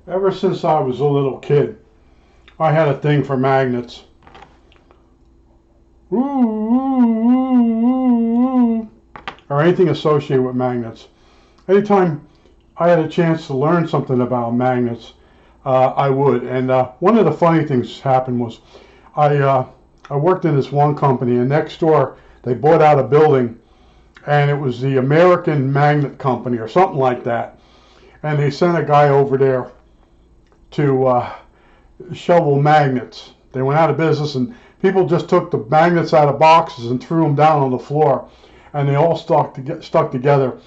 Ever since I was a little kid, I had a thing for magnets. Ooh, ooh, ooh, ooh, or anything associated with magnets. Anytime I had a chance to learn something about magnets, I would. And one of the funny things happened was I worked in this one company, and next door they bought out a building, and it was the American Magnet Company or something like that. And they sent a guy over there to shovel magnets. They went out of business, and people just took the magnets out of boxes and threw them down on the floor, and they all stuck together.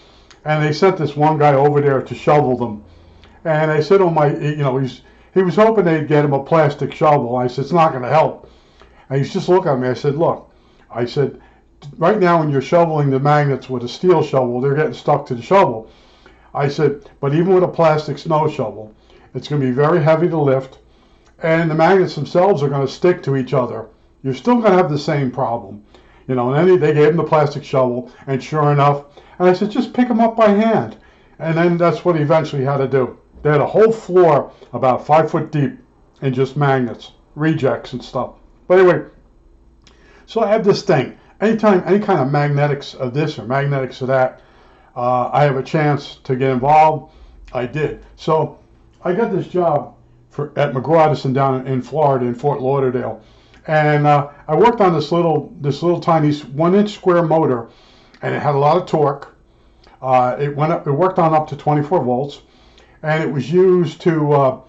And they sent this one guy over there to shovel them. And I said, "Oh my, he was hoping they'd get him a plastic shovel." I said, "It's not going to help." And he's just looking at me. I said, "Look," I said, "right now when you're shoveling the magnets with a steel shovel, they're getting stuck to the shovel." I said, "But even with a plastic snow shovel, it's going to be very heavy to lift, and the magnets themselves are going to stick to each other. You're still going to have the same problem." And then they gave him the plastic shovel, and sure enough, and I said, "Just pick them up by hand." And then that's what he eventually had to do. They had a whole floor about 5 foot deep in just magnets, rejects and stuff. But anyway, so I have this thing. Anytime, any kind of magnetics of this or magnetics of that, I have a chance to get involved. I did. So I got this job at McGraw-Edison down in Florida, in Fort Lauderdale, and I worked on this little tiny 1 inch square motor, and it had a lot of torque. It worked on up to 24 volts, and it was used to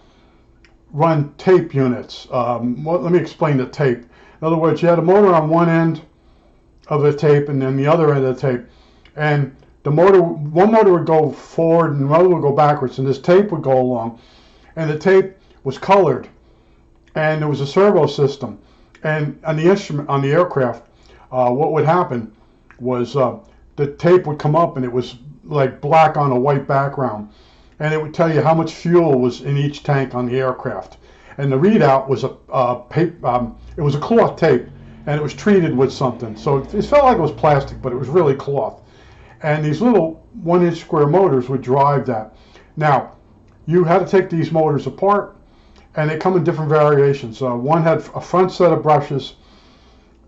run tape units. Let me explain the tape. In other words, you had a motor on one end of the tape, and then the other end of the tape, and one motor would go forward and the other would go backwards, and this tape would go along, and the tape was colored, and there was a servo system, and on the instrument on the aircraft, what would happen was the tape would come up and it was like black on a white background, and it would tell you how much fuel was in each tank on the aircraft, and the readout was it was a cloth tape, and it was treated with something, so it felt like it was plastic, but it was really cloth. And these little 1 inch square motors would drive that. Now, you had to take these motors apart, and they come in different variations. One had a front set of brushes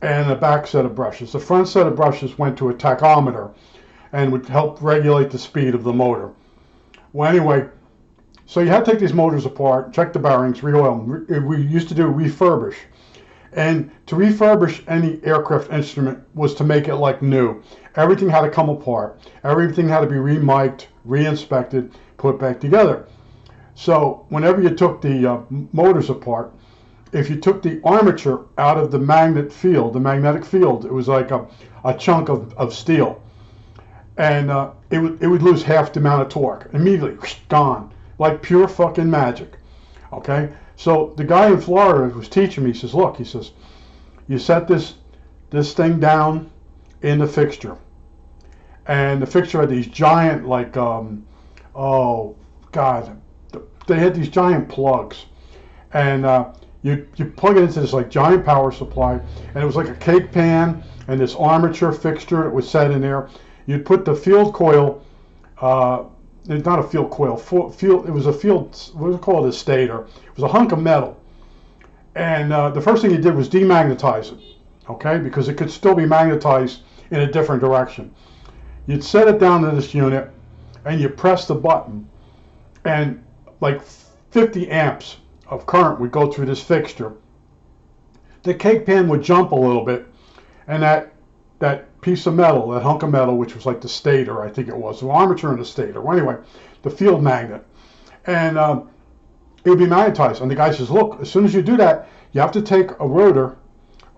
and a back set of brushes. The front set of brushes went to a tachometer and would help regulate the speed of the motor. Well, anyway, so you had to take these motors apart, check the bearings, re-oil them. We used to do refurbish. And to refurbish any aircraft instrument was to make it like new. Everything had to come apart. Everything had to be remiked, re-inspected, put back together. So whenever you took the motors apart, if you took the armature out of the magnetic field, it was like a chunk of steel. And it would lose half the amount of torque. Immediately, gone. Like pure fucking magic. Okay? So the guy in Florida was teaching me. He says, "Look," he says, "you set this thing down in the fixture, and the fixture had these giant, like, oh God, they had these giant plugs, and you plug it into this like giant power supply, and it was like a cake pan, and this armature fixture that was set in there. You'd put the field coil." It's not a field coil. It was a field. What was it called? A stator. It was a hunk of metal, and the first thing you did was demagnetize it, okay? Because it could still be magnetized in a different direction. You'd set it down to this unit, and you press the button, and like 50 amps of current would go through this fixture. The cake pan would jump a little bit, and that piece of metal, that hunk of metal, which was like the stator, I think it was, the armature and the stator. Well, anyway, the field magnet. And it would be magnetized. And the guy says, "Look, as soon as you do that, you have to take a rotor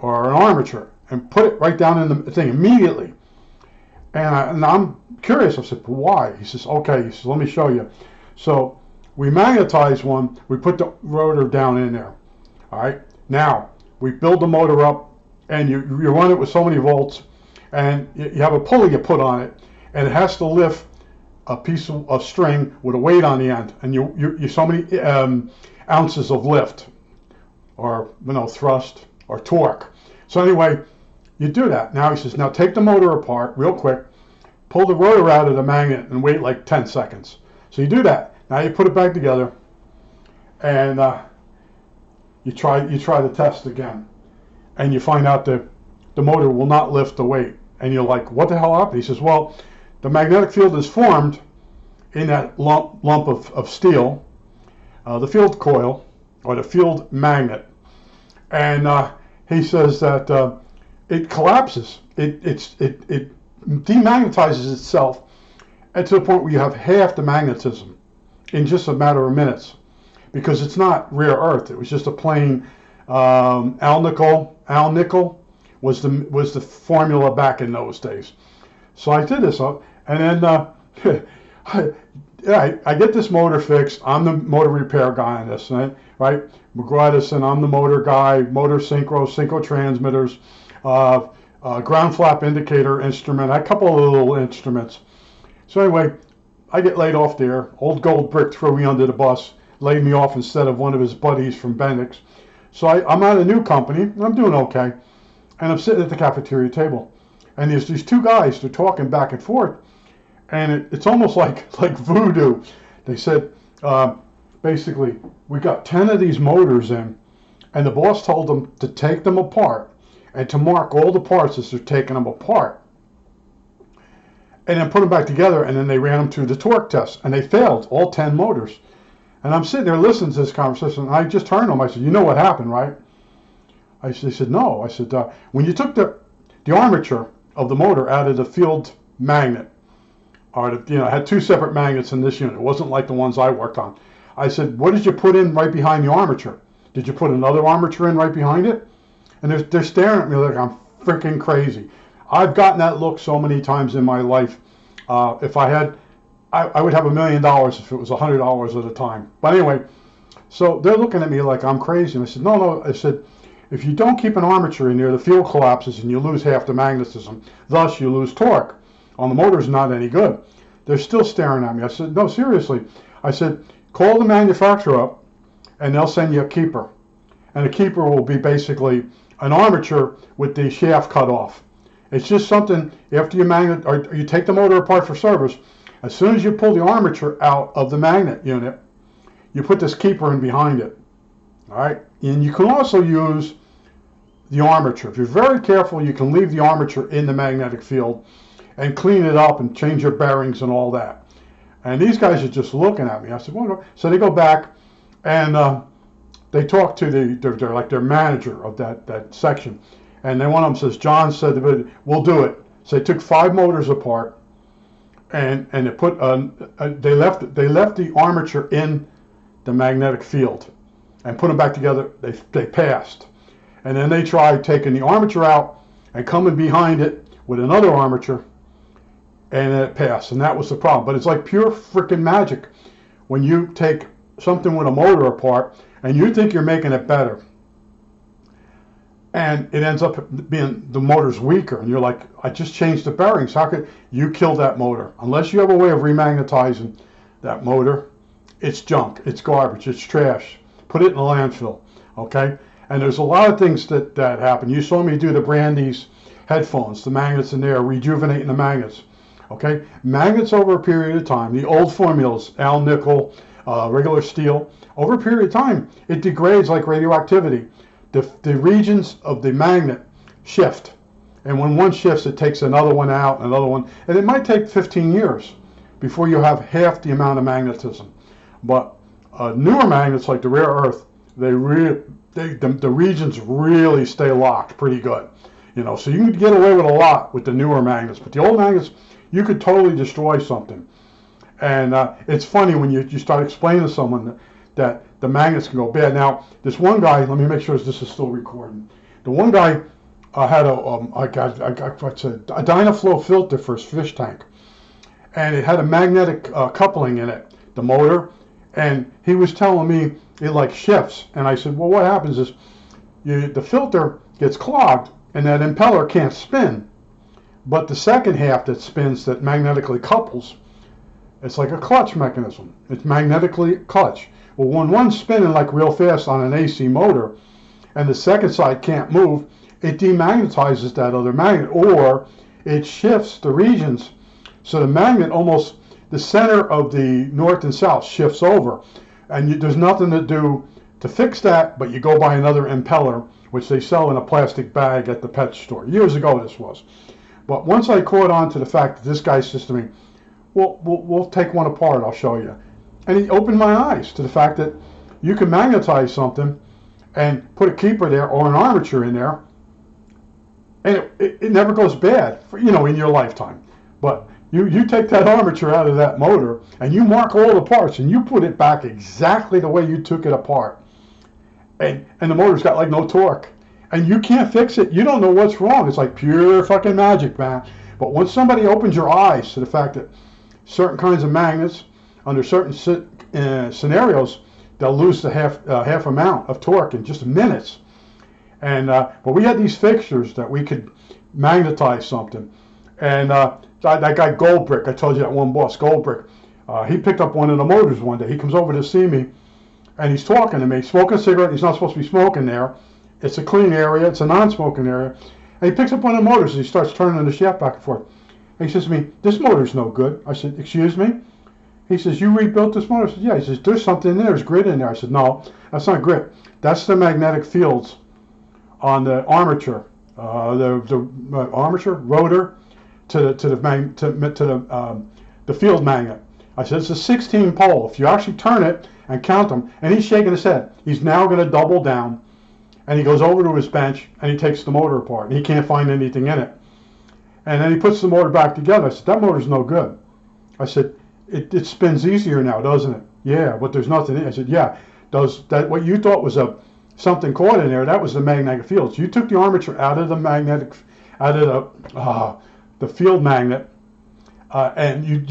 or an armature and put it right down in the thing immediately." And I'm curious. I said, "Why?" He says, "Okay." He says, "Let me show you." So we magnetize one. We put the rotor down in there. All right. Now we build the motor up, and you run it with so many volts. And you have a pulley you put on it, and it has to lift a piece of string with a weight on the end, and you so many ounces of lift, or thrust, or torque. So anyway, you do that. Now he says, "Now take the motor apart real quick, pull the rotor out of the magnet, and wait like 10 seconds." So you do that. Now you put it back together, and you try the test again, and you find out that the motor will not lift the weight, and you're like, what the hell happened? He says, well, the magnetic field is formed in that lump of steel, the field coil, or the field magnet, and he says that it collapses. It demagnetizes itself, and to the point where you have half the magnetism in just a matter of minutes, because it's not rare earth. It was just a plain al nickel was the formula back in those days. So I did this, and then I get this motor fixed. I'm the motor repair guy on this, right? McGraw Edison, I'm the motor guy, motor synchro transmitters, ground flap indicator instrument, a couple of little instruments. So anyway, I get laid off there. Old Gold Brick threw me under the bus, laid me off instead of one of his buddies from Bendix. So I'm at a new company, and I'm doing okay. And I'm sitting at the cafeteria table. And there's these two guys, they're talking back and forth. And it's almost like voodoo. They said, basically, we got 10 of these motors in, and the boss told them to take them apart and to mark all the parts as they're taking them apart. And then put them back together, and then they ran them through the torque test, and they failed, all 10 motors. And I'm sitting there listening to this conversation, and I just turned to them. I said, you know what happened, right? They said, no. I said, when you took the armature of the motor out of the field magnet, or it had two separate magnets in this unit. It wasn't like the ones I worked on. I said, what did you put in right behind the armature? Did you put another armature in right behind it? And they're staring at me like I'm freaking crazy. I've gotten that look so many times in my life. If I had, I would have $1 million if it was $100 at a time. But anyway, so they're looking at me like I'm crazy. And I said, no. I said, if you don't keep an armature in there, the field collapses and you lose half the magnetism. Thus, you lose torque. On the motor's not any good. They're still staring at me. I said, no, seriously. I said, call the manufacturer up and they'll send you a keeper. And a keeper will be basically an armature with the shaft cut off. It's just something, after you take the motor apart for service, as soon as you pull the armature out of the magnet unit, you put this keeper in behind it. All right? And you can also use the armature. If you're very careful, you can leave the armature in the magnetic field and clean it up and change your bearings and all that. And these guys are just looking at me. I said, well, so they go back and they talk to their manager of that section. And then one of them says, John said, we'll do it. So they took 5 motors apart and they put they left the armature in the magnetic field and put them back together. They passed. And then they tried taking the armature out and coming behind it with another armature, and it passed. And that was the problem. But it's like pure freaking magic when you take something with a motor apart and you think you're making it better, and it ends up being the motor's weaker, and you're like, I just changed the bearings. How could you kill that motor? Unless you have a way of remagnetizing that motor, it's junk, it's garbage, it's trash. Put it in a landfill, okay? And there's a lot of things that happen. You saw me do the Brandy's headphones, the magnets in there, rejuvenating the magnets, okay? Magnets over a period of time, the old formulas, al nickel, regular steel, over a period of time, it degrades like radioactivity. The regions of the magnet shift. And when one shifts, it takes another one out, another one. And it might take 15 years before you have half the amount of magnetism. But newer magnets like the rare earth, the regions really stay locked pretty good. So you can get away with a lot with the newer magnets. But the old magnets, you could totally destroy something. And it's funny when you start explaining to someone that the magnets can go bad. Now, this one guy, let me make sure this is still recording. The one guy had a Dynaflow filter for his fish tank. And it had a magnetic coupling in it, the motor. And he was telling me it like shifts. And I said, well, what happens is the filter gets clogged and that impeller can't spin. But the second half that spins, that magnetically couples, it's like a clutch mechanism. It's magnetically clutch. Well, when one's spinning like real fast on an AC motor and the second side can't move, it demagnetizes that other magnet, or it shifts the regions. So the magnet almost, the center of the north and south shifts over. And there's nothing to do to fix that, but you go buy another impeller, which they sell in a plastic bag at the pet store. Years ago this was. But once I caught on to the fact that this guy says to me, well, we'll take one apart, I'll show you. And he opened my eyes to the fact that you can magnetize something and put a keeper there or an armature in there, and it never goes bad, for, you know, in your lifetime. But you take that armature out of that motor and you mark all the parts and you put it back exactly the way you took it apart. And the motor's got like no torque. And you can't fix it. You don't know what's wrong. It's like pure fucking magic, man. But once somebody opens your eyes to the fact that certain kinds of magnets, under certain scenarios, they'll lose the half amount of torque in just minutes. And but we had these fixtures that we could magnetize something. And that guy Goldbrick, I told you that one boss, Goldbrick, he picked up one of the motors one day. He comes over to see me, and he's talking to me, smoking a cigarette. He's not supposed to be smoking there. It's a clean area. It's a non-smoking area. And he picks up one of the motors, and he starts turning the shaft back and forth. And he says to me, this motor's no good. I said, excuse me? He says, you rebuilt this motor? I said, yeah. He says, there's something in there. There's grit in there. I said, no, that's not grit. That's the magnetic fields on the armature, the armature rotor to the field magnet. I said, it's a 16 pole. If you actually turn it and count them, and he's shaking his head. He's now going to double down, and he goes over to his bench, and he takes the motor apart, and he can't find anything in it. And then he puts the motor back together. I said, that motor's no good. I said, it spins easier now, doesn't it? Yeah, but there's nothing in it. I said, yeah, does that what you thought was something caught in there, that was the magnetic fields. You took the armature out of the magnetic, out of the field magnet, and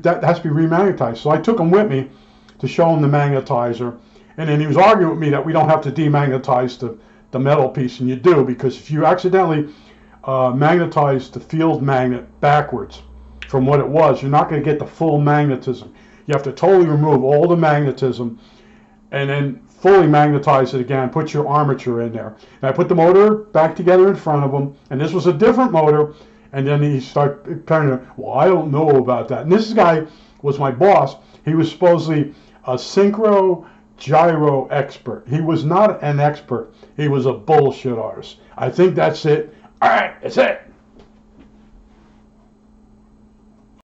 that has to be remagnetized. So I took him with me to show him the magnetizer, and then he was arguing with me that we don't have to demagnetize the metal piece, and you do, because if you accidentally magnetize the field magnet backwards from what it was, you're not going to get the full magnetism. You have to totally remove all the magnetism and then fully magnetize it again, put your armature in there. And I put the motor back together in front of him, and this was a different motor, and then he started turning, well, I don't know about that. And this guy was my boss. He was supposedly a synchro gyro expert. He was not an expert. He was a bullshit artist. I think that's it. All right, that's it.